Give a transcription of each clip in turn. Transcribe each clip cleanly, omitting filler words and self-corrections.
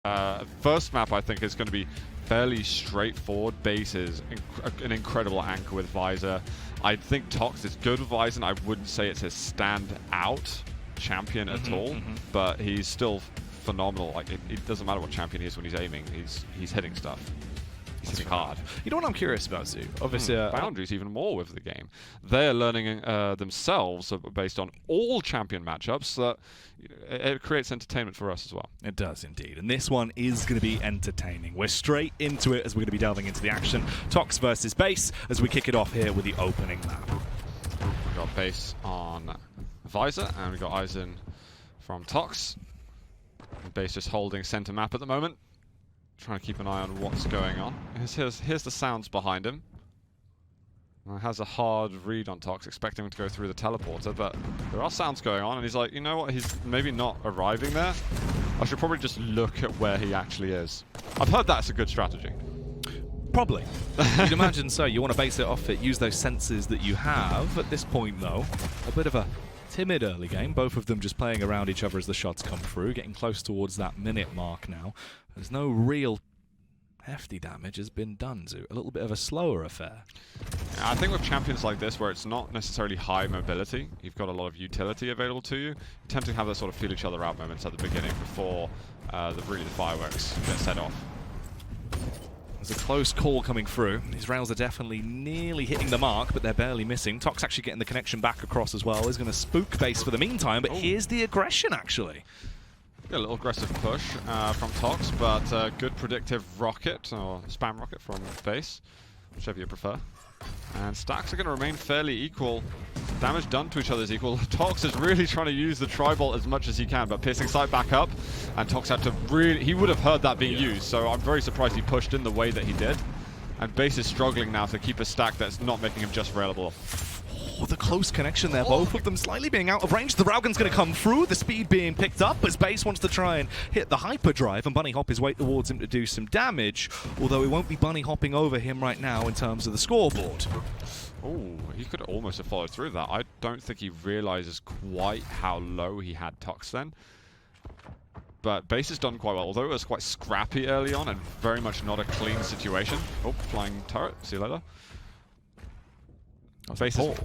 First map, I think, is going to be fairly straightforward. Base is an incredible anchor with Visor. I think Tox is good with Visor, and I wouldn't say it's his stand-out champion at all, but he's still phenomenal. Like it doesn't matter what champion he is when he's aiming. He's hitting stuff. He's hitting hard. You know what I'm curious about, Zoo? Obviously, Boundaries even more with the game. They're learning themselves based on all champion matchups. That it creates entertainment for us as well. It does indeed, and this one is going to be entertaining. We're straight into it as we're going to be delving into the action. Tox versus Base as we kick it off here with the opening map. We've got Base on Visor, and we've got Eisen from Tox. Base just holding center map at the moment, trying to keep an eye on what's going on. Here's the sounds behind him. Has a hard read on Tox, expecting him to go through the teleporter, but there are sounds going on, and he's like, you know what, he's maybe not arriving there. I should probably just look at where he actually is. I've heard that's a good strategy. Probably. You'd imagine so. You want to base it off it, use those senses that you have. At this point, though, a bit of a timid early game. Both of them just playing around each other as the shots come through, getting close towards that minute mark now. There's no real hefty damage has been done, Zoo. A little bit of a slower affair. I think with champions like this, where it's not necessarily high mobility, you've got a lot of utility available to you, you tend to have that sort of feel each other out moments at the beginning before the fireworks get set off. There's a close call coming through. These rails are definitely nearly hitting the mark, but they're barely missing. Tox actually getting the connection back across as well. Is going to spook Base for the meantime, but here's the aggression, actually. Yeah, a little aggressive push from Tox, but good predictive rocket, or spam rocket from Base, whichever you prefer. And stacks are going to remain fairly equal. Damage done to each other is equal. Tox is really trying to use the tri-bolt as much as he can, but piercing sight back up, and Tox had to really... He would have heard that being used, so I'm very surprised he pushed in the way that he did. And Base is struggling now to keep a stack that's not making him just railable. Oh, the close connection there, both of them slightly being out of range. The Railgun's going to come through, the speed being picked up as Base wants to try and hit the hyperdrive and bunny hop his way towards him to do some damage, although he won't be bunny hopping over him right now in terms of the scoreboard. Oh, he could almost have followed through that. I don't think he realizes quite how low he had Tox then. But Base has done quite well, although it was quite scrappy early on and very much not a clean situation. Oh, flying turret, see you later. Base is...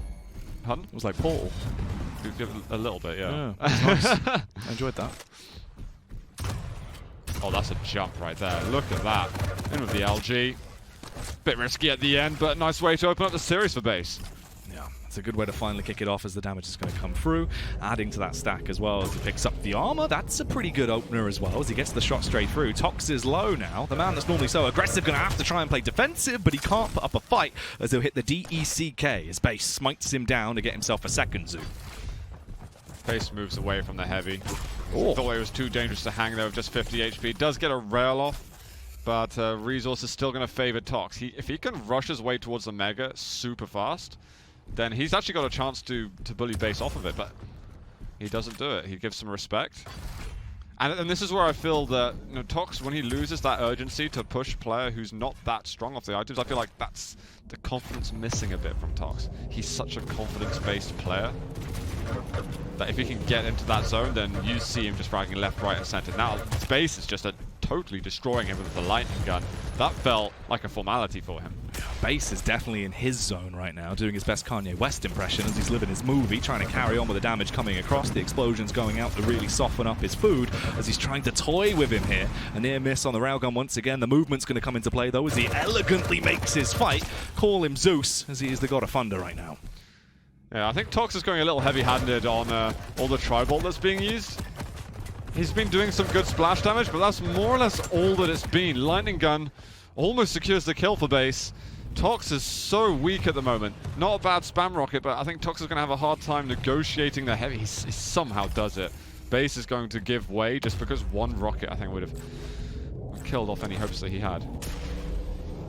Pardon? It was like Portal. A little bit, yeah. Nice. I enjoyed that. Oh, that's a jump right there. Look at that. In with the LG. Bit risky at the end, but nice way to open up the series for Base. Yeah, it's a good way to finally kick it off as the damage is going to come through, adding to that stack as well as he picks up the armor. That's a pretty good opener as well as he gets the shot straight through. Tox is low now. The man that's normally so aggressive going to have to try and play defensive, but he can't put up a fight as he'll hit the DECK as Base smites him down to get himself a second Zoo. Base moves away from the heavy. Thought it was too dangerous to hang there with just 50 HP. Does get a rail off, but resource is still going to favor Tox. If he can rush his way towards the Mega super fast, then he's actually got a chance to bully Base off of it, but he doesn't do it. He gives some respect. And this is where I feel that, you know, Tox, when he loses that urgency to push a player who's not that strong off the items, I feel like that's the confidence missing a bit from Tox. He's such a confidence-based player that if he can get into that zone, then you see him just fragging left, right, and center. Now, Base is just totally destroying him with the lightning gun. That felt like a formality for him. Base is definitely in his zone right now, doing his best Kanye West impression as he's living his movie, trying to carry on with the damage coming across, the explosions going out to really soften up his food as he's trying to toy with him here. A near miss on the railgun once again. The movement's going to come into play though as he elegantly makes his fight. Call him Zeus as he is the god of thunder right now. Yeah, I think Tox is going a little heavy-handed on all the tri-bolt that's being used. He's been doing some good splash damage, but that's more or less all that it's been. Lightning gun almost secures the kill for Base. Tox is so weak at the moment. Not a bad spam rocket, but I think Tox is going to have a hard time negotiating the heavy. He somehow does it. Base is going to give way just because one rocket, I think, would have killed off any hopes that he had.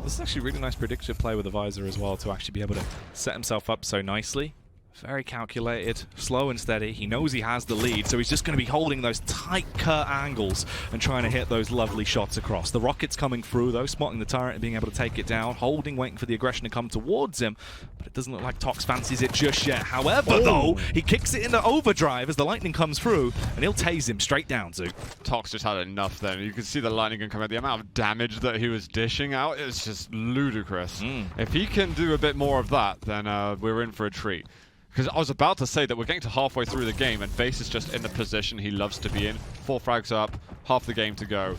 This is actually really nice predictive play with the Visor as well to actually be able to set himself up so nicely Very calculated, slow and steady. He knows he has the lead, so he's just going to be holding those tight, curt angles and trying to hit those lovely shots across. The rocket's coming through, though, spotting the turret and being able to take it down, holding, waiting for the aggression to come towards him. But it doesn't look like Tox fancies it just yet. However, though, he kicks it into overdrive as the lightning comes through, and he'll tase him straight down, Zook. Tox just had enough then. You can see the lightning gun come out. The amount of damage that he was dishing out is just ludicrous. If he can do a bit more of that, then we're in for a treat. Because I was about to say that we're getting to halfway through the game and Base is just in the position he loves to be in. 4 frags up, half the game to go.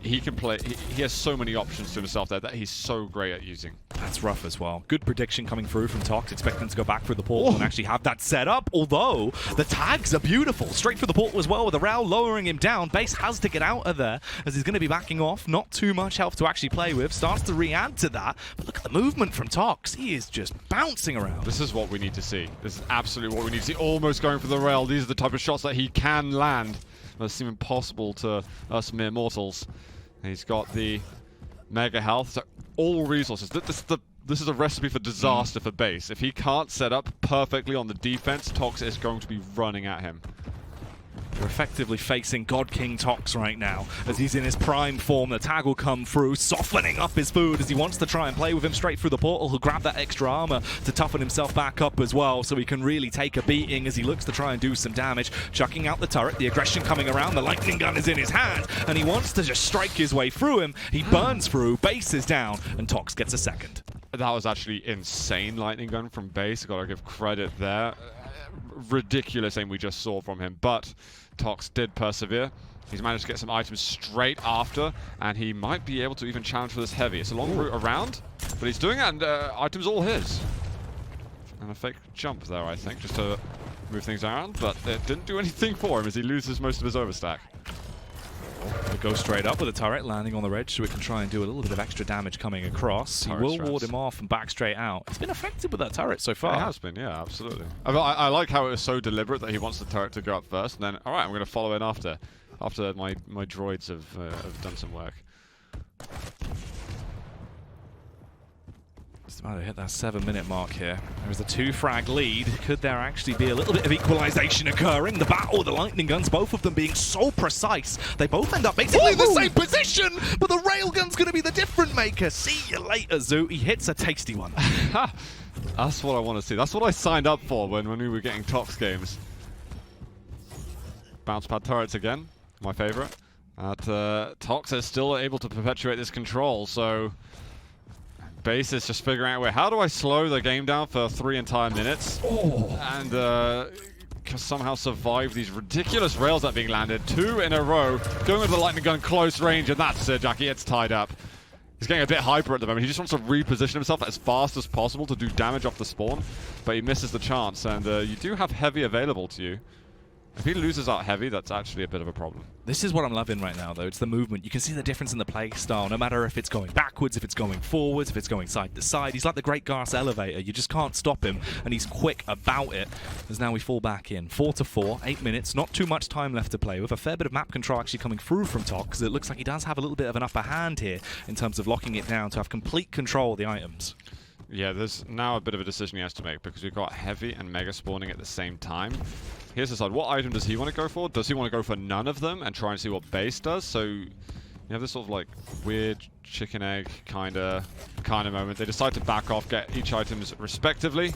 He can play, he has so many options to himself there that he's so great at using. That's rough as well. Good prediction coming through from Tox, expecting to go back through the portal and actually have that set up, although the tags are beautiful. Straight through the portal as well with the Rail lowering him down. Base has to get out of there as he's going to be backing off. Not too much health to actually play with. Starts to re-add to that, but look at the movement from Tox. He is just bouncing around. This is what we need to see. This is absolutely what we need to see. Almost going for the Rail. These are the type of shots that he can land. That seem impossible to us mere mortals. He's got the mega health, so all resources. This is a recipe for disaster for Base. If he can't set up perfectly on the defense, Tox is going to be running at him. We're effectively facing God King Tox right now as he's in his prime form. The tag will come through, softening up his food as he wants to try and play with him straight through the portal. He'll grab that extra armor to toughen himself back up as well so he can really take a beating as he looks to try and do some damage. Chucking out the turret, the aggression coming around, the lightning gun is in his hand and he wants to just strike his way through him. He burns through, Base is down and Tox gets a second. That was actually insane lightning gun from Base. Gotta give credit there. Ridiculous aim we just saw from him, but Tox did persevere. He's managed to get some items straight after, and he might be able to even challenge for this heavy. It's a long route around, but he's doing it, and items all his. And a fake jump there, I think, just to move things around, but it didn't do anything for him as he loses most of his overstack. We'll go straight up with the turret landing on the ledge so we can try and do a little bit of extra damage coming across. He will ward him off and back straight out. It's been effective with that turret so far. It has been, yeah, absolutely. I like how it was so deliberate that he wants the turret to go up first, and then, all right, I'm going to follow in after my droids have done some work. Just about to hit that 7-minute mark here. There's a 2-frag lead. Could there actually be a little bit of equalization occurring? The battle, the lightning guns, both of them being so precise. They both end up basically in the same position, but the railgun's going to be the difference maker. See you later, Zoo. He hits a tasty one. That's what I want to see. That's what I signed up for when we were getting Tox games. Bounce pad turrets again, my favorite. Tox is still able to perpetuate this control, so Base is just figuring out a way. How do I slow the game down for 3 entire minutes and somehow survive these ridiculous rails that are being landed? 2 in a row, going with the lightning gun close range, and that's it, Jackie. It's tied up. He's getting a bit hyper at the moment. He just wants to reposition himself as fast as possible to do damage off the spawn, but he misses the chance, and you do have heavy available to you. If he loses out heavy, that's actually a bit of a problem. This is what I'm loving right now, though. It's the movement. You can see the difference in the play style, no matter if it's going backwards, if it's going forwards, if it's going side to side. He's like the Great Gas Elevator. You just can't stop him, and he's quick about it. As now we fall back in. 4-4, 8 minutes, not too much time left to play with. A fair bit of map control actually coming through from Tox, because it looks like he does have a little bit of an upper hand here in terms of locking it down to have complete control of the items. Yeah, there's now a bit of a decision he has to make because we've got heavy and mega spawning at the same time. Here's the side. What item does he want to go for? Does he want to go for none of them and try and see what Base does? So you have this sort of like weird chicken egg kind of moment. They decide to back off, get each items respectively.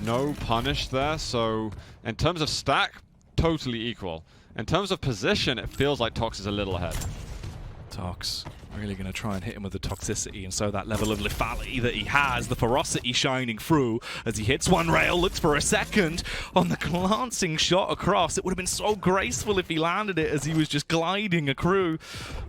No punish there. So in terms of stack, totally equal. In terms of position, it feels like Tox is a little ahead. Tox really going to try and hit him with the toxicity, and so that level of lethality that he has, the ferocity shining through as he hits one rail, looks for a second on the glancing shot across. It would have been so graceful if he landed it as he was just gliding a crew.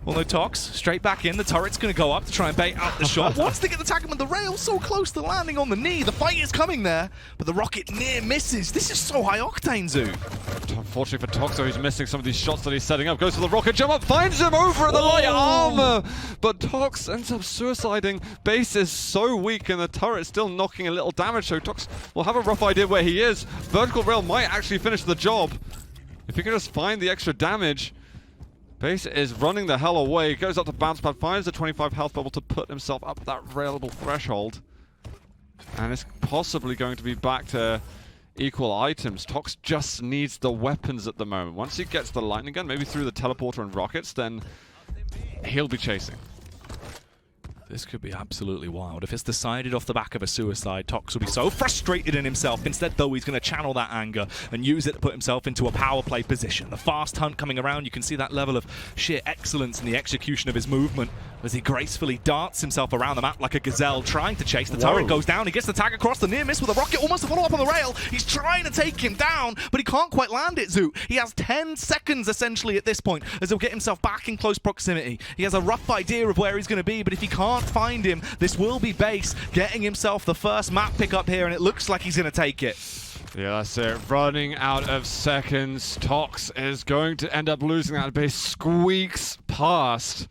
Although Tox straight back in, the turret's going to go up to try and bait out the shot. Wants to get the tag him with the rail, so close to landing on the knee. The fight is coming there, but the rocket near misses. This is so high octane, Zoo. Unfortunately for Tox, though, he's missing some of these shots that he's setting up. Goes for the rocket jump up, finds him over at the light armor. But Tox ends up suiciding. Base is so weak and the turret's still knocking a little damage, so Tox will have a rough idea where he is. Vertical rail might actually finish the job. If he can just find the extra damage. Base is running the hell away. Goes up to bounce pad, finds the 25 health bubble to put himself up that railable threshold. And it's possibly going to be back to equal items. Tox just needs the weapons at the moment. Once he gets the lightning gun, maybe through the teleporter and rockets, then he'll be chasing. This could be absolutely wild. If it's decided off the back of a suicide, Tox will be so frustrated in himself. Instead, though, he's going to channel that anger and use it to put himself into a power play position. The fast hunt coming around, you can see that level of sheer excellence in the execution of his movement as he gracefully darts himself around the map like a gazelle, trying to chase. The turret goes down. He gets the tag across the near miss with a rocket, almost a follow-up on the rail. He's trying to take him down, but he can't quite land it, Zoot. He has 10 seconds, essentially, at this point, as he'll get himself back in close proximity. He has a rough idea of where he's going to be, but if he can't find him, this will be Base getting himself the first map pick up here, and it looks like he's going to take it. Yeah, that's it. Running out of seconds. Tox is going to end up losing that. Base squeaks past.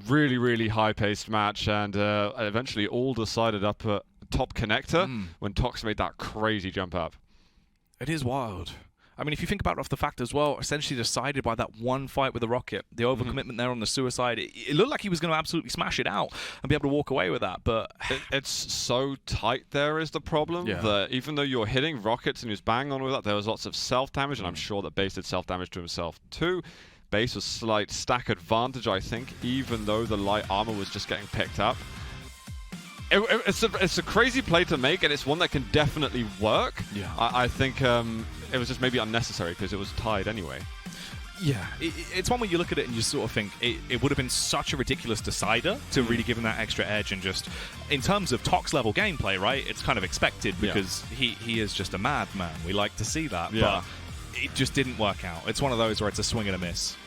Really, really high-paced match, and eventually all decided up at top connector when Tox made that crazy jump up. It is wild. I mean, if you think about it off the fact as well, essentially decided by that one fight with the rocket, the overcommitment there on the suicide, it looked like he was going to absolutely smash it out and be able to walk away with that, but it's so tight there is the problem, that even though you're hitting rockets and he was banging on with that, there was lots of self-damage, and I'm sure that Base did self-damage to himself too. Base was slight stack advantage, I think, even though the light armor was just getting picked up. It's a crazy play to make, and it's one that can definitely work. Yeah. I think it was just maybe unnecessary because it was tied anyway. Yeah, it's one where you look at it and you sort of think it would have been such a ridiculous decider to really give him that extra edge, and just in terms of Tox level gameplay, right? It's kind of expected because he is just a madman. We like to see that, but it just didn't work out. It's one of those where it's a swing and a miss.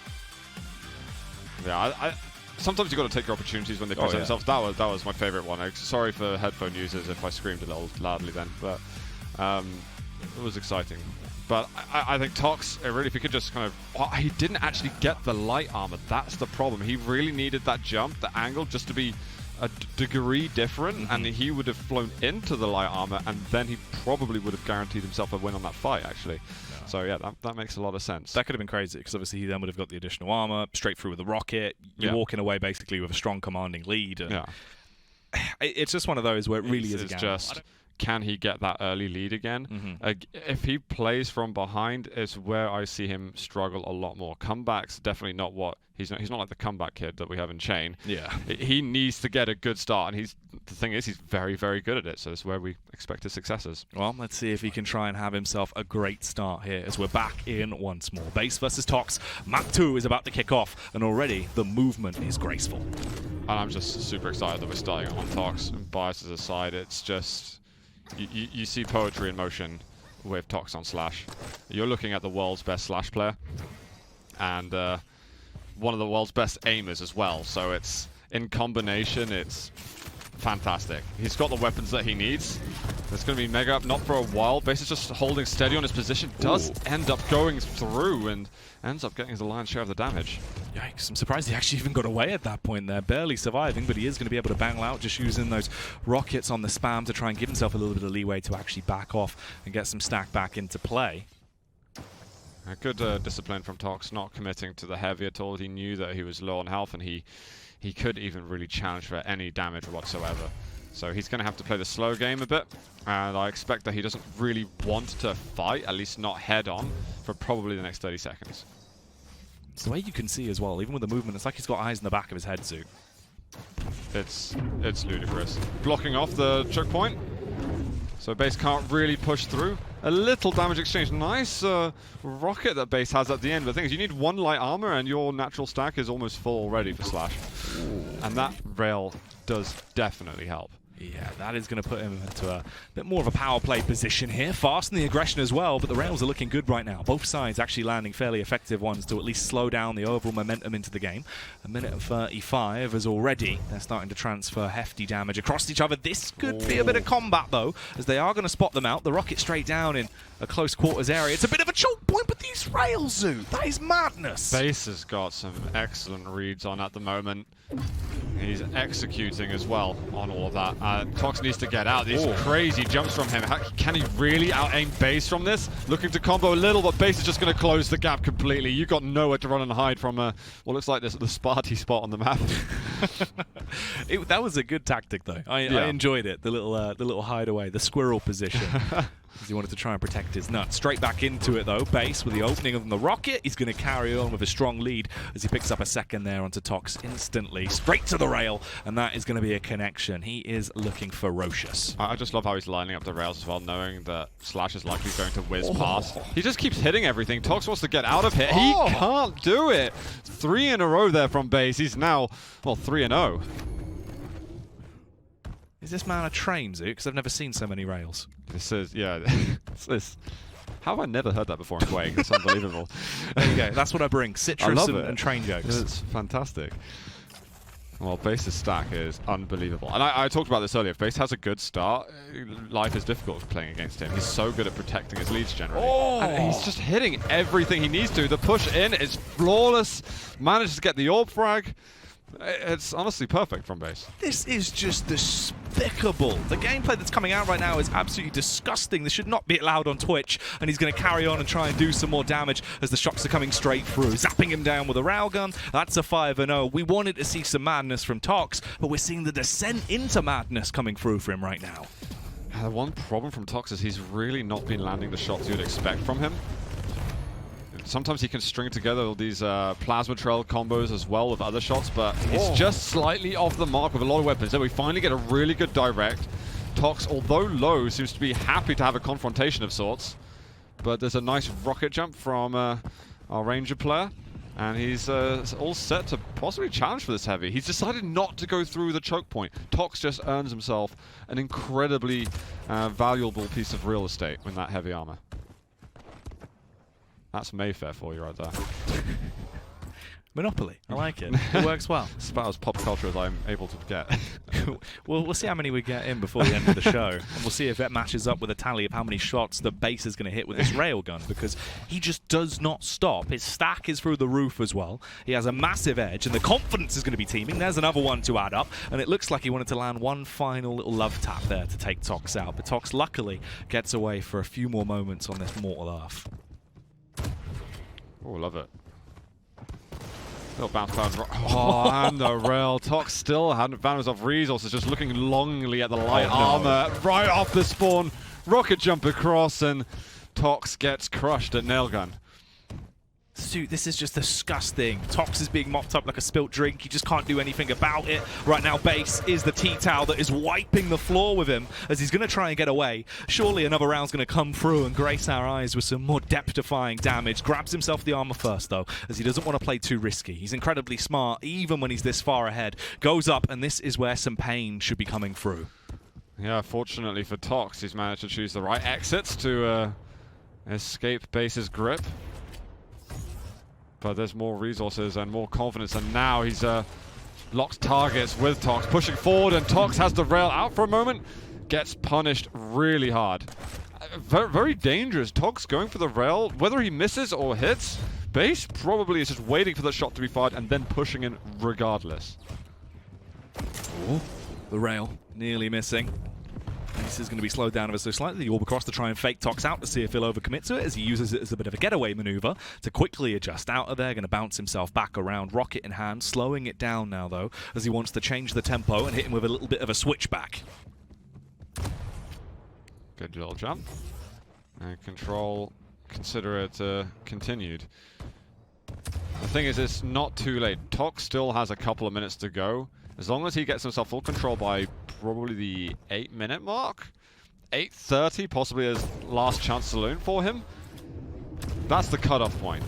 Yeah, sometimes you've got to take your opportunities when they present themselves. That was my favorite one. Sorry for headphone users if I screamed a little loudly then, but it was exciting. But I think Tox, really, if he could just kind of... he didn't actually get the light armor. That's the problem. He really needed that jump, the angle, just to be a degree different, and he would have flown into the light armor, and then he probably would have guaranteed himself a win on that fight, actually. So yeah, that makes a lot of sense. That could have been crazy, because obviously he then would have got the additional armor, straight through with the rocket. You're walking away basically with a strong commanding lead. And it's just one of those where it really is a gamble. Just, can he get that early lead again? If he plays from behind, is where I see him struggle a lot more. Comebacks, definitely not what... He's not like the comeback kid that we have in Chain. Yeah. He needs to get a good start, and the thing is, he's very, very good at it, so that's where we expect his successes. Well, let's see if he can try and have himself a great start here, as we're back in once more. Base versus Tox. Map 2 is about to kick off, and already the movement is graceful. And I'm just super excited that we're starting on Tox, and biases aside, it's just... You see poetry in motion with Tox on Slash. You're looking at the world's best Slash player, and one of the world's best aimers as well, so it's in combination, it's fantastic. He's got the weapons that he needs. It's going to be mega up, not for a while. Base is just holding steady on his position, does end up going through and ends up getting the lion's share of the damage. Yikes, I'm surprised he actually even got away at that point there, barely surviving, but he is going to be able to bang out, just using those rockets on the spam to try and give himself a little bit of leeway to actually back off and get some stack back into play. A good discipline from Tox, not committing to the heavy at all. He knew that he was low on health, and he couldn't even really challenge for any damage whatsoever. So he's going to have to play the slow game a bit, and I expect that he doesn't really want to fight, at least not head-on, for probably the next 30 seconds. It's the way you can see as well, even with the movement, it's like he's got eyes in the back of his head, Zoot. It's ludicrous. Blocking off the choke point, so Base can't really push through. A little damage exchange. Nice rocket that Base has at the end. But the thing is, you need one light armor, and your natural stack is almost full already for Slash. And that rail does definitely help. Yeah, that is going to put him into a bit more of a power play position here. Fast in the aggression as well, but the rails are looking good right now. Both sides actually landing fairly effective ones to at least slow down the overall momentum into the game. A minute and 35 as already they're starting to transfer hefty damage across each other. This could be a bit of combat, though, as they are going to spot them out. The rocket straight down in a close quarters area. It's a bit of a choke point, but these rails, Zoo, that is madness. Base has got some excellent reads on at the moment. He's executing as well on all of that. Tox needs to get out. These crazy jumps from him. Can he really out-aim Base from this? Looking to combo a little, but Base is just going to close the gap completely. You got nowhere to run and hide from what looks like the Sparty spot on the map. That was a good tactic, though. I enjoyed it. The little hideaway, the squirrel position. He wanted to try and protect his nuts. Straight back into it, though. Base with the opening of the rocket. He's going to carry on with a strong lead as he picks up a second there onto Tox instantly. Straight to the rail, and that is going to be a connection. He is looking ferocious. I just love how he's lining up the rails as well, knowing that Slash is likely going to whiz past. He just keeps hitting everything. Tox wants to get out of here. He can't do it. 3 in a row there from Base. He's now, well, 3-0. Is this man a train, Zook? Because I've never seen so many rails. This is, yeah. How have I never heard that before in Quake? It's unbelievable. There you go. That's what I bring. Citrus and train jokes. It's fantastic. Well, Base's stack is unbelievable. And I talked about this earlier. If Base has a good start, life is difficult playing against him. He's so good at protecting his leads generally. And he's just hitting everything he needs to. The push in is flawless. Manages to get the orb frag. It's honestly perfect from Base. This is just despicable. The gameplay that's coming out right now is absolutely disgusting. This should not be allowed on Twitch. And he's going to carry on and try and do some more damage as the shots are coming straight through. Zapping him down with a railgun. That's a 5-0. We wanted to see some madness from Tox, but we're seeing the descent into madness coming through for him right now. The one problem from Tox is he's really not been landing the shots you'd expect from him. Sometimes he can string together all these plasma trail combos as well with other shots, but he's just slightly off the mark with a lot of weapons. Then we finally get a really good direct. Tox, although low, seems to be happy to have a confrontation of sorts. But there's a nice rocket jump from our Ranger player, and he's all set to possibly challenge for this heavy. He's decided not to go through the choke point. Tox just earns himself an incredibly valuable piece of real estate with that heavy armor. That's Mayfair for you right there. Monopoly. I like it. It works well. It's about as pop culture as I'm able to get. We'll see how many we get in before the end of the show. And we'll see if that matches up with a tally of how many shots the Base is going to hit with this railgun, because he just does not stop. His stack is through the roof as well. He has a massive edge, and the confidence is going to be teaming. There's another one to add up, and it looks like he wanted to land one final little love tap there to take Tox out. But Tox luckily gets away for a few more moments on this mortal earth. Oh, love it. Little bounce pad. Oh, and the rail. Tox still hadn't found himself resources, just looking longingly at the light armor right off the spawn. Rocket jump across, and Tox gets crushed at nailgun. Dude, this is just disgusting. Tox is being mopped up like a spilt drink. He just can't do anything about it. Right now, Base is the T-Towel that is wiping the floor with him as he's going to try and get away. Surely another round's going to come through and grace our eyes with some more depth-defying damage. Grabs himself the armor first, though, as he doesn't want to play too risky. He's incredibly smart, even when he's this far ahead. Goes up, and this is where some pain should be coming through. Yeah, fortunately for Tox, he's managed to choose the right exits to escape Base's grip. But there's more resources and more confidence, and now he's locked targets with Tox, pushing forward, and Tox has the rail out for a moment, gets punished really hard. Very, very dangerous. Tox going for the rail, whether he misses or hits, Base probably is just waiting for the shot to be fired and then pushing in regardless. Ooh, the rail nearly missing. This is going to be slowed down ever so slightly. The orb across to try and fake Tox out to see if he'll overcommit to it, as he uses it as a bit of a getaway maneuver to quickly adjust out of there. Going to bounce himself back around, rocket in hand, slowing it down now, though, as he wants to change the tempo and hit him with a little bit of a switchback. Good little jump. And control, consider it continued. The thing is, it's not too late. Tox still has a couple of minutes to go. As long as he gets himself full control by probably the 8-minute mark, 8:30 possibly as last chance saloon for him. That's the cutoff point.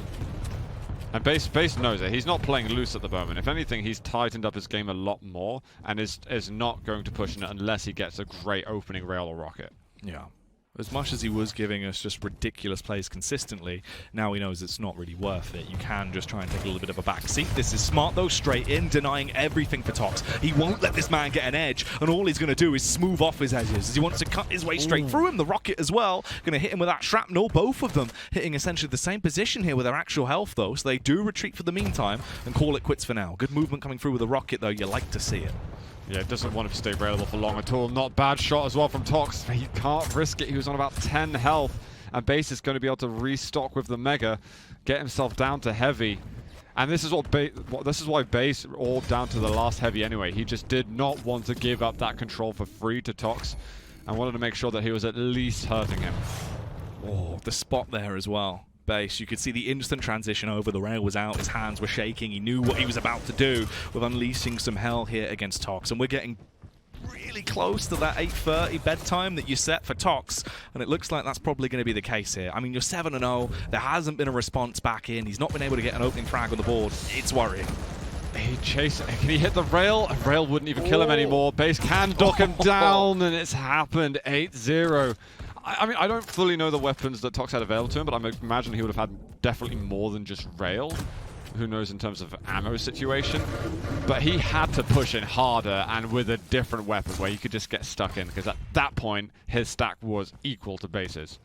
And Base knows it. He's not playing loose at the moment. If anything, he's tightened up his game a lot more and is not going to push in it unless he gets a great opening rail or rocket. Yeah. As much as he was giving us just ridiculous plays consistently, now he knows it's not really worth it. You can just try and take a little bit of a back seat. This is smart though, straight in, denying everything for Tox. He won't let this man get an edge, and all he's going to do is smooth off his edges as he wants to cut his way straight through him. The rocket as well, going to hit him with that shrapnel. Both of them hitting essentially the same position here with their actual health though, so they do retreat for the meantime and call it quits for now. Good movement coming through with the rocket though, you like to see it. Yeah, doesn't want to stay available for long at all. Not bad shot as well from Tox. He can't risk it. He was on about 10 health. And Base is going to be able to restock with the Mega, get himself down to heavy. And this is why Base all down to the last heavy anyway. He just did not want to give up that control for free to Tox and wanted to make sure that he was at least hurting him. Oh, the spot there as well. Base, you could see the instant transition over. The rail was out, his hands were shaking. He knew what he was about to do with unleashing some hell here against Tox. And we're getting really close to that 8:30 bedtime that you set for Tox, and it looks like that's probably going to be the case here. I mean, you're 7-0. There hasn't been a response back in. He's not been able to get an opening frag on the board. It's worrying. He chased. Can he hit the rail? Rail wouldn't even kill him anymore. Base can dock him down, and it's happened. 8-0. I mean, I don't fully know the weapons that Tox had available to him, but I imagine he would have had definitely more than just rail. Who knows in terms of ammo situation. But he had to push in harder and with a different weapon where you could just get stuck in, because at that point, his stack was equal to Base's.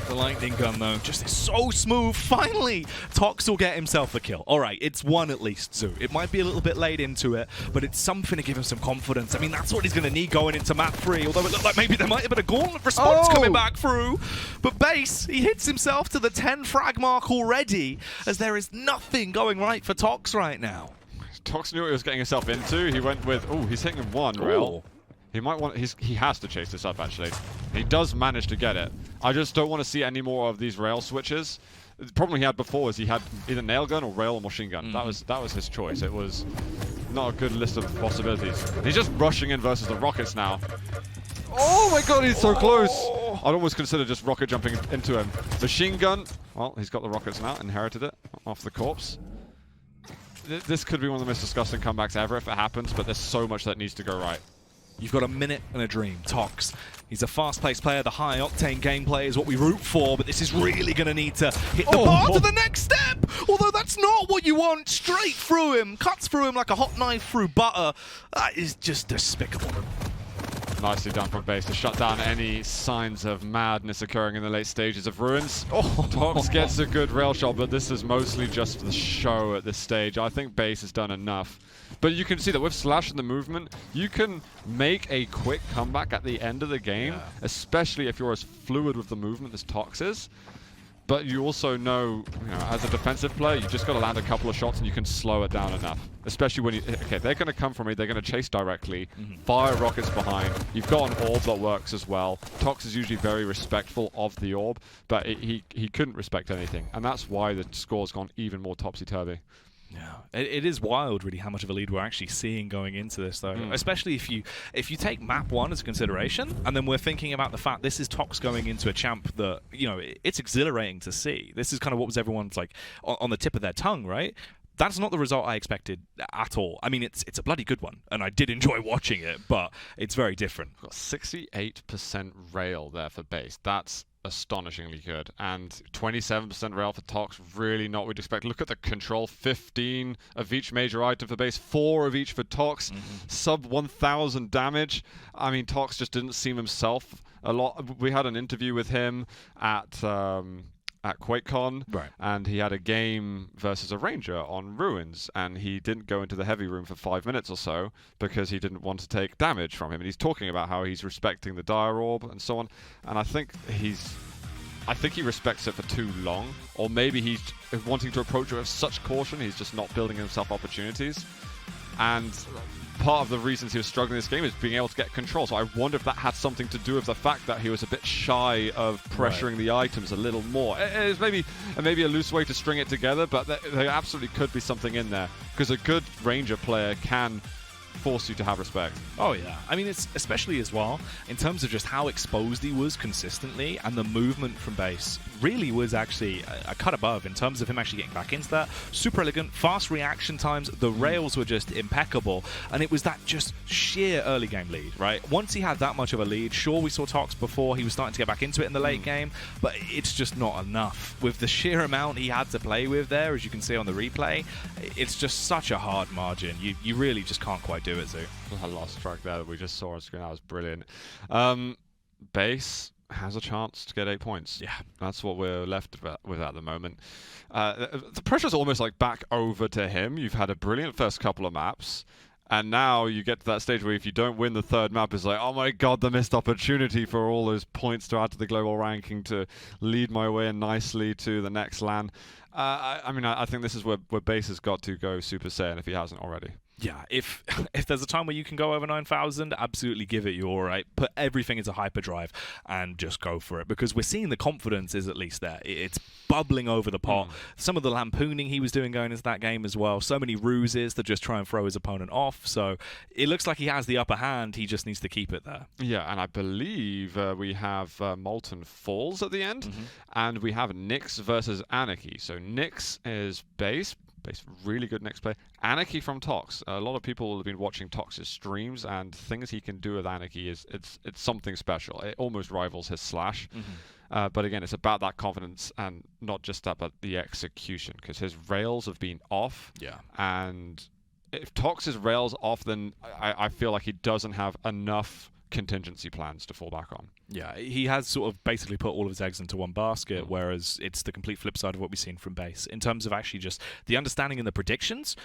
The lightning gun, though, just is so smooth. Finally, Tox will get himself a kill. All right, it's one at least, Zoo. It might be a little bit late into it, but it's something to give him some confidence. I mean, that's what he's going to need going into map 3, although it looked like maybe there might have been a gauntlet response coming back through. But Base, he hits himself to the 10 frag mark already, as there is nothing going right for Tox right now. Tox knew what he was getting himself into. He went with, he's hitting one rail. He might want. He has to chase this up actually. He does manage to get it. I just don't want to see any more of these rail switches. The problem he had before was he had either nail gun or rail or machine gun. That was his choice. It was not a good list of possibilities. He's just rushing in versus the rockets now. Oh my god, he's so close! I'd almost consider just rocket jumping into him. Machine gun. Well, he's got the rockets now. Inherited it off the corpse. This could be one of the most disgusting comebacks ever if it happens, but there's so much that needs to go right. You've got a minute and a dream. Tox. He's a fast-paced player. The high-octane gameplay is what we root for, but this is really going to need to hit the bar to the next step! Although that's not what you want. Straight through him. Cuts through him like a hot knife through butter. That is just despicable. Nicely done from Base to shut down any signs of madness occurring in the late stages of Ruins. Tox gets a good rail shot, but this is mostly just the show at this stage. I think Base has done enough. But you can see that with Slash and the movement, you can make a quick comeback at the end of the game, especially if you're as fluid with the movement as Tox is. But you also know, as a defensive player, you just got to land a couple of shots and you can slow it down enough. Especially when they're going to come from me, they're going to chase directly, fire rockets behind. You've got an orb that works as well. Tox is usually very respectful of the orb, but he couldn't respect anything. And that's why the score's gone even more topsy-turvy. Yeah, it is wild, really, how much of a lead we're actually seeing going into this, though. Especially if you take map 1 as a consideration, and then we're thinking about the fact this is Tox going into a champ that, it's exhilarating to see. This is kind of what was everyone's, like, on the tip of their tongue, right? That's not the result I expected at all. I mean, it's a bloody good one, and I did enjoy watching it, but it's very different. Got 68% rail there for Base. That's astonishingly good, and 27% rail for Tox, really not what we'd expect. Look at the control, 15 of each major item for Base, 4 of each for Tox, sub 1,000 damage. I mean, Tox just didn't seem himself a lot. We had an interview with him at QuakeCon, and he had a game versus a Ranger on Ruins, and he didn't go into the heavy room for 5 minutes or so because he didn't want to take damage from him. And he's talking about how he's respecting the Dire Orb and so on. And I think he respects it for too long, or maybe he's wanting to approach it with such caution, he's just not building himself opportunities. And part of the reasons he was struggling in this game is being able to get control. So I wonder if that had something to do with the fact that he was a bit shy of pressuring the items a little more. It's maybe a loose way to string it together, but there absolutely could be something in there. Because a good Ranger player can force you to have respect. Oh yeah, I mean, it's especially as well in terms of just how exposed he was consistently, and the movement from base really was actually a cut above in terms of him actually getting back into that. Super elegant, fast reaction times, the rails were just impeccable, and it was that just sheer early game lead, right? Once he had that much of a lead, sure, we saw Tox before, he was starting to get back into it in the late game, but it's just not enough. With the sheer amount he had to play with there, as you can see on the replay, it's just such a hard margin. You really just can't quite do it, Zoo. I lost track there that we just saw on screen. That was brilliant. Base has a chance to get 8 points. Yeah. That's what we're left with at the moment. The pressure's almost like back over to him. You've had a brilliant first couple of maps, and now you get to that stage where if you don't win the third map, it's like, oh my god, the missed opportunity for all those points to add to the global ranking to lead my way in nicely to the next LAN. I mean, I think this is where Base has got to go Super Saiyan if he hasn't already. Yeah, if there's a time where you can go over 9,000, absolutely give it your all, right? Put everything into hyperdrive and just go for it, because we're seeing the confidence is at least there. It's bubbling over the pot. Some of the lampooning he was doing going into that game as well. So many ruses to just try and throw his opponent off. So it looks like he has the upper hand. He just needs to keep it there. Yeah, and I believe we have Molten Falls at the end, and we have Nyx versus Anarchy. So Nyx is base, really good Nyx play. Anarchy from Tox. A lot of people have been watching Tox's streams, and things he can do with Anarchy is it's something special. It almost rivals his Slash. But again, it's about that confidence and not just that, but the execution, because his rails have been off. Yeah. And if Tox's rails off, then I feel like he doesn't have enough contingency plans to fall back on. Yeah, he has sort of basically put all of his eggs into one basket, whereas it's the complete flip side of what we've seen from Base. In terms of actually just the understanding and the predictions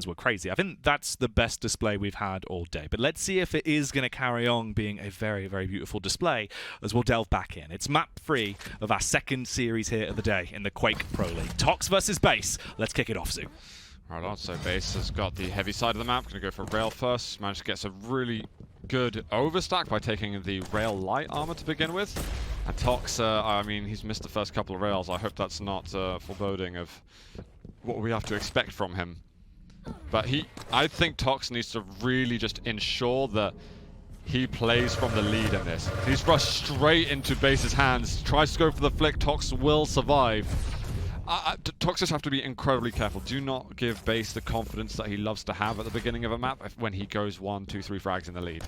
were crazy. I think that's the best display we've had all day. But let's see if it is going to carry on being a very, very beautiful display as we'll delve back in. It's map 3 of our second series here of the day in the Quake Pro League. Tox versus Base. Let's kick it off, Zoo. Right on, so Base has got the heavy side of the map. Going to go for rail first. Managed to get some really good overstack by taking the rail light armor to begin with. And Tox, I mean, he's missed the first couple of rails. I hope that's not foreboding of what we have to expect from him. But I think Tox needs to really just ensure that he plays from the lead in this. He's rushed straight into Base's hands, tries to go for the flick. Tox will survive. Tox just have to be incredibly careful. Do not give Base the confidence that he loves to have at the beginning of a map when he goes 1, 2, 3 frags in the lead.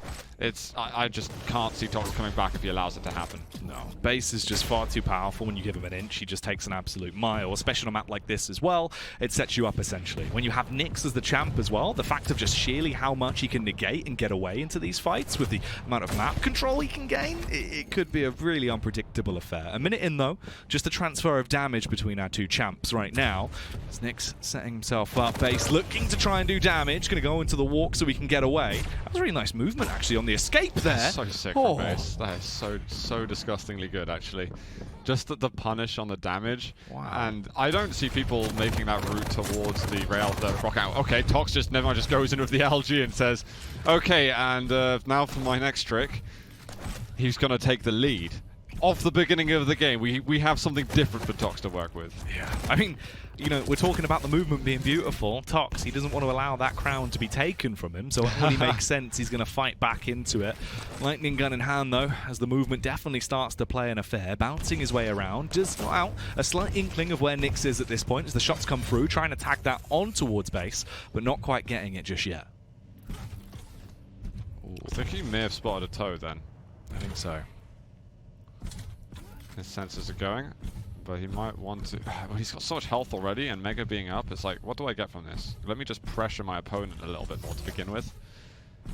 I just can't see Tox coming back if he allows it to happen. No, Base is just far too powerful. When you give him an inch, he just takes an absolute mile, especially on a map like this as well. It sets you up essentially. When you have Nyx as the champ as well, the fact of just sheerly how much he can negate and get away into these fights with the amount of map control he can gain, it could be a really unpredictable affair. A minute in though, just a transfer of damage between our two champs right now. It's Nyx setting himself up. Base looking to try and do damage. Going to go into the walk so we can get away. That was a really nice movement actually on the escape there. That's so sick from Base. That is so disgustingly good actually. Just the punish on the damage. Wow. And I don't see people making that route towards the rail to rock out. Okay, Tox just goes in with the LG and says, okay, and now for my next trick. He's going to take the lead. Off the beginning of the game, we have something different for Tox to work with. Yeah, I mean, you know, we're talking about the movement being beautiful. Tox, he doesn't want to allow that crown to be taken from him, so it only makes sense he's going to fight back into it. Lightning gun in hand, though, as the movement definitely starts to play an affair, bouncing his way around, just got out a slight inkling of where Nyx is at this point as the shots come through, trying to tag that on towards Base, but not quite getting it just yet. Ooh, I think he may have spotted a toe then. I think so. His senses are going, but he might want to... Well, he's got so much health already, and Mega being up, it's like, what do I get from this? Let me just pressure my opponent a little bit more to begin with.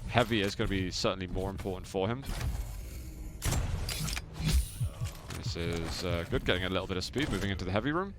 Heavy is going to be certainly more important for him. This is good, getting a little bit of speed, moving into the heavy room.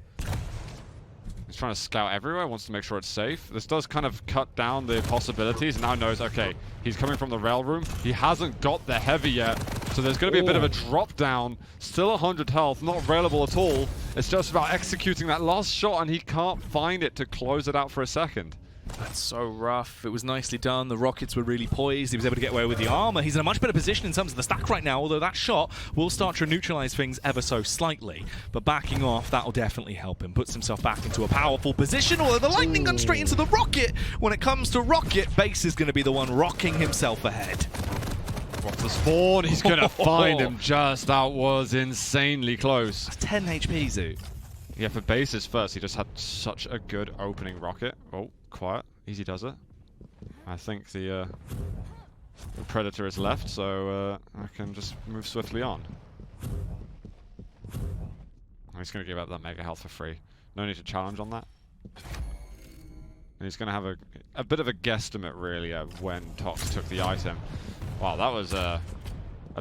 He's trying to scout everywhere, wants to make sure it's safe. This does kind of cut down the possibilities, and now knows, okay, he's coming from the rail room. He hasn't got the heavy yet, so there's going to be a bit of a drop down. Still 100 health, not railable at all. It's just about executing that last shot, and he can't find it to close it out for a second. That's so rough. It was nicely done. The rockets were really poised. He was able to get away with the armor. He's in a much better position in terms of the stack right now, although that shot will start to neutralize things ever so slightly. But backing off, that'll definitely help him. Puts himself back into a powerful position, although the lightning gun straight into the rocket. When it comes to rocket, Base is going to be the one rocking himself ahead. What's the spawn? He's going to find him just. That was insanely close. That's 10 HP, Zoo. Yeah, for Base's first, he just had such a good opening rocket. Oh, quiet. Easy does it. I think the Predator is left, so I can just move swiftly on. He's going to give up that mega health for free. No need to challenge on that. And he's going to have a bit of a guesstimate, really, at when Tox took the item. Wow, that was a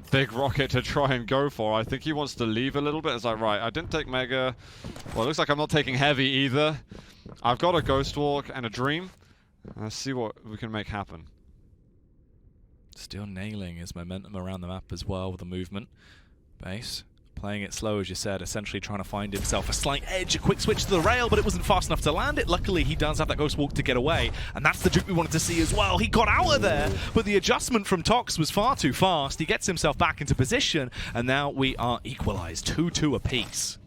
big rocket to try and go for. I think he wants to leave a little bit. It's like, right, I didn't take Mega. Well, it looks like I'm not taking Heavy either. I've got a Ghost Walk and a Dream. Let's see what we can make happen. Still nailing his momentum around the map as well with the movement. Base playing it slow, as you said, essentially trying to find himself a slight edge, a quick switch to the rail, but it wasn't fast enough to land it. Luckily, he does have that Ghost Walk to get away, and that's the juke we wanted to see as well. He got out of there, but the adjustment from Tox was far too fast. He gets himself back into position, and now we are equalized, 2-2 apiece.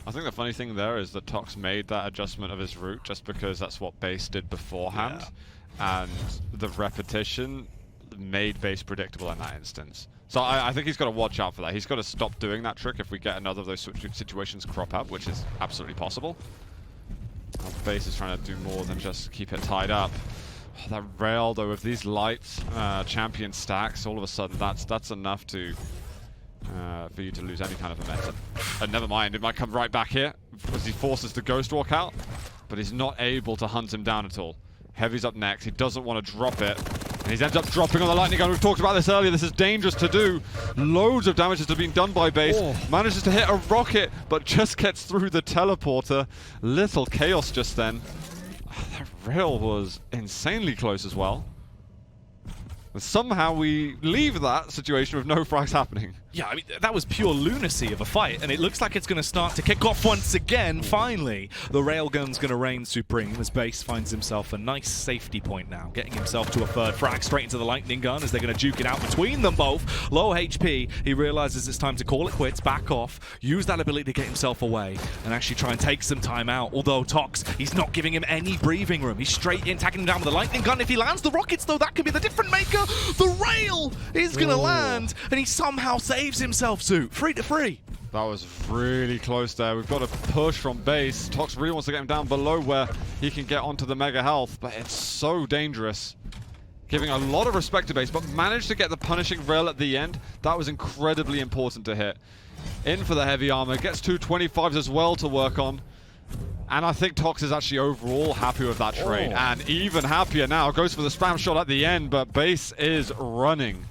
I think the funny thing there is that Tox made that adjustment of his route just because that's what Base did beforehand, and the repetition made Base predictable in that instance. So I think he's got to watch out for that. He's got to stop doing that trick if we get another of those situations crop up, which is absolutely possible. Base is trying to do more than just keep it tied up. Oh, that rail, though, with these light champion stacks, all of a sudden that's enough to for you to lose any kind of momentum. And never mind, it might come right back here as he forces the Ghost Walk out, but he's not able to hunt him down at all. Heavy's up next. He doesn't want to drop it. And he ends up dropping on the lightning gun. We've talked about this earlier. This is dangerous to do. Loads of damage has been done by Base. Manages to hit a rocket, but just gets through the teleporter. Little chaos just then. That rail was insanely close as well. And somehow we leave that situation with no frags happening. Yeah, I mean, that was pure lunacy of a fight, and it looks like it's going to start to kick off once again. Finally, the railgun's going to reign supreme as Base finds himself a nice safety point now, getting himself to a third frag straight into the lightning gun as they're going to juke it out between them both. Low HP, he realizes it's time to call it quits, back off, use that ability to get himself away, and actually try and take some time out. Although Tox, he's not giving him any breathing room. He's straight in, tagging him down with the lightning gun. If he lands the rockets, though, that could be the difference maker. The rail is going to land, and he somehow saves himself, Zoo. 3-3. That was really close there. We've got a push from Base. Tox really wants to get him down below where he can get onto the mega health, but it's so dangerous. Giving a lot of respect to Base, but managed to get the punishing rail at the end. That was incredibly important to hit. In for the heavy armor. Gets 225s as well to work on. And I think Tox is actually overall happy with that trade. And even happier now. Goes for the spam shot at the end, but Base is running.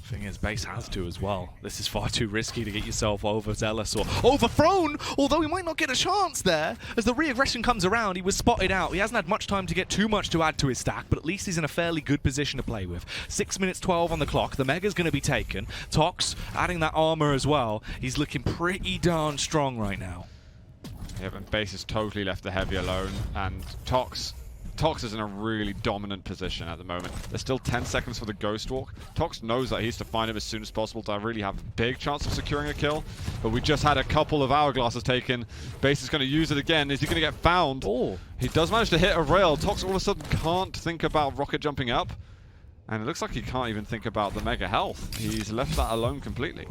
Thing is, Base has to as well. This is far too risky to get yourself overzealous or overthrown, although he might not get a chance there. As the re-aggression comes around, he was spotted out. He hasn't had much time to get too much to add to his stack, but at least he's in a fairly good position to play with. 6 minutes 12 on the clock. The Mega's going to be taken. Tox adding that armor as well. He's looking pretty darn strong right now. Yeah, but Base has totally left the heavy alone, and Tox is in a really dominant position at the moment. There's still 10 seconds for the Ghost Walk. Tox knows that he needs to find him as soon as possible to really have a big chance of securing a kill. But we just had a couple of hourglasses taken. Base is going to use it again. Is he going to get found? He does manage to hit a rail. Tox all of a sudden can't think about rocket jumping up. And it looks like he can't even think about the mega health. He's left that alone completely.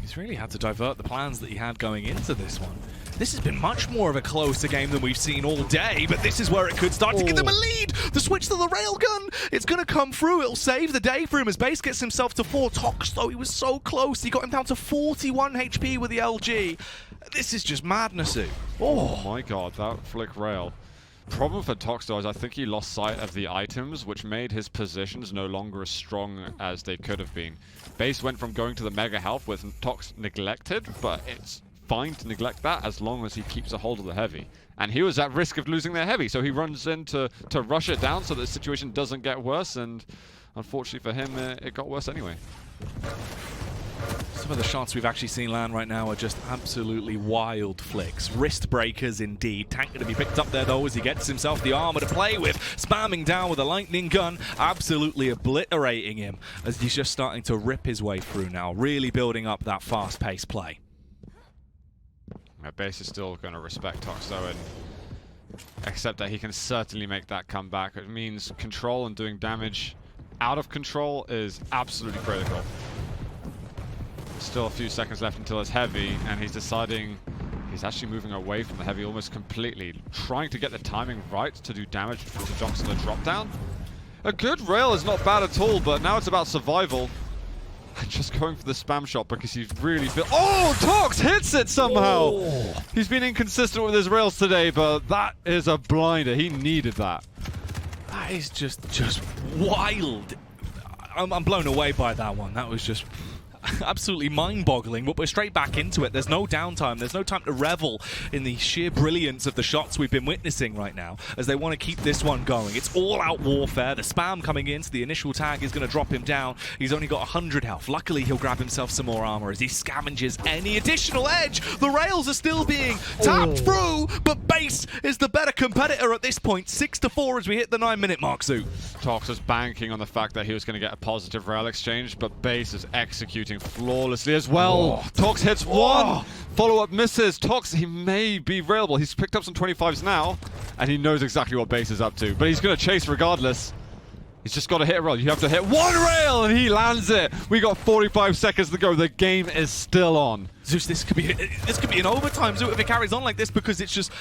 He's really had to divert the plans that he had going into this one. This has been much more of a closer game than we've seen all day, but this is where it could start to give them a lead. The switch to the railgun, it's going to come through. It'll save the day for him as Base gets himself to 4. Tox, though, he was so close. He got him down to 41 HP with the LG. This is just madness. Oh my god, that flick rail. Problem for Tox, though, is I think he lost sight of the items, which made his positions no longer as strong as they could have been. Base went from going to the mega health with Tox neglected, but it's fine to neglect that as long as he keeps a hold of the heavy. And he was at risk of losing their heavy, so he runs in to rush it down so that the situation doesn't get worse, and unfortunately for him, it got worse anyway. Some of the shots we've actually seen land right now are just absolutely wild flicks. Wrist breakers indeed. Tank going to be picked up there though as he gets himself the armor to play with. Spamming down with a lightning gun. Absolutely obliterating him as he's just starting to rip his way through now. Really building up that fast-paced play. Base is still going to respect Tox though, and accept that he can certainly make that comeback. It means control and doing damage out of control is absolutely critical. Still a few seconds left until it's heavy, and he's deciding he's actually moving away from the heavy almost completely, trying to get the timing right to do damage to Jox on the drop down. A good rail is not bad at all, but now it's about survival. Just going for the spam shot because he's really feel. Oh, Tox hits it somehow! Oh. He's been inconsistent with his rails today, but that is a blinder. He needed that. That is just wild. I'm blown away by that one. That was just absolutely mind-boggling, but we're straight back into it. There's no downtime. There's no time to revel in the sheer brilliance of the shots we've been witnessing right now as they want to keep this one going. It's all-out warfare. The spam coming in, so the initial tag is going to drop him down. He's only got 100 health. Luckily, he'll grab himself some more armor as he scavenges any additional edge. The rails are still being tapped through, but Base is the better competitor at this point. 6-4 as we hit the 9-minute mark, Zoo. Tox was banking on the fact that he was going to get a positive rail exchange, but Base is executing flawlessly as well. Tox hits one, follow-up misses. Tox, he may be railable. He's picked up some 25s now, and he knows exactly what Base is up to, but he's going to chase regardless. He's just got to hit a rail. You have to hit one rail, and he lands it. We got 45 seconds to go. The game is still on. Zeus, this could be an overtime, Zeus, if it carries on like this, because it's just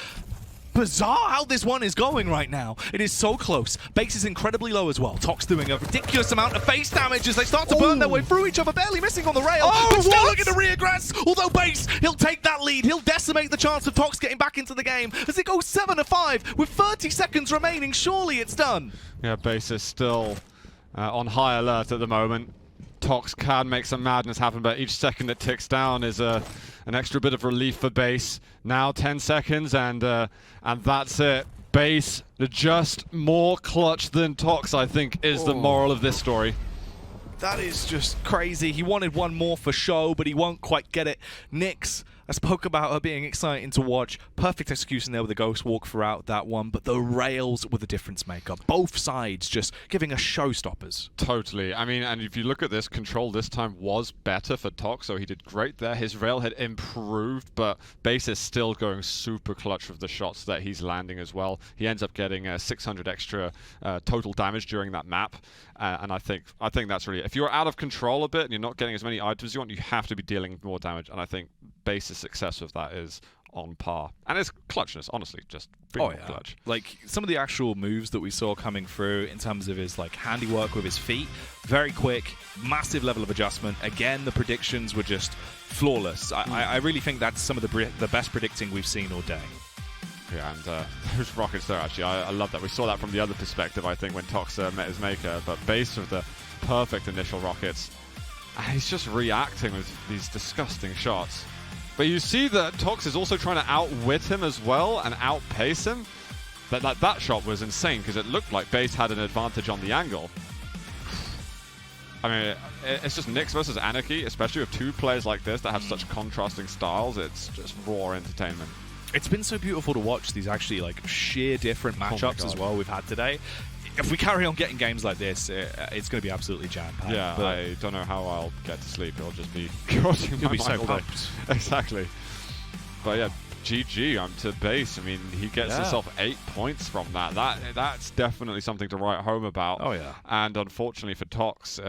bizarre how this one is going right now. It is so close. Base is incredibly low as well. Tox doing a ridiculous amount of face damage as they start to burn their way through each other, barely missing on the rail, but still looking to reaggress. Although Base, he'll take that lead. He'll decimate the chance of Tox getting back into the game as it goes 7-5 with 30 seconds remaining. Surely it's done. Yeah, Base is still on high alert at the moment. Tox can make some madness happen, but each second that ticks down is an extra bit of relief for Base. Now 10 seconds, and that's it. Base, just more clutch than Tox, I think, is the moral of this story. That is just crazy. He wanted one more for show, but he won't quite get it. Nyx, I spoke about her being exciting to watch. Perfect execution there with the Ghost Walk throughout that one, but the rails were the difference maker. Both sides just giving us showstoppers. Totally. I mean, and if you look at this, control this time was better for Tox, so he did great there. His rail had improved, but Base is still going super clutch with the shots that he's landing as well. He ends up getting 600 extra total damage during that map, and I think that's really, if you're out of control a bit and you're not getting as many items as you want, you have to be dealing more damage, and I think Base's success with that is on par. And his clutchness, honestly, just clutch. Like, some of the actual moves that we saw coming through in terms of his handiwork with his feet, very quick, massive level of adjustment. Again, the predictions were just flawless. I really think that's some of the best predicting we've seen all day. Yeah, and those rockets there, actually, I love that. We saw that from the other perspective, I think, when Tox met his maker, but Base with the perfect initial rockets. And he's just reacting with these disgusting shots. But you see that Tox is also trying to outwit him as well and outpace him. That shot was insane because it looked like Base had an advantage on the angle. I mean, it's just Nyx versus Anarchy, especially with two players like this that have such contrasting styles. It's just raw entertainment. It's been so beautiful to watch these actually sheer different matchups as well we've had today. If we carry on getting games like this, it's going to be absolutely jam-packed. Yeah, but I don't know how I'll get to sleep. It'll just be causing You'll be so pumped. Exactly. But yeah, GG to Base. I mean, he gets himself 8 points from that. That's definitely something to write home about. Oh, yeah. And unfortunately for Tox,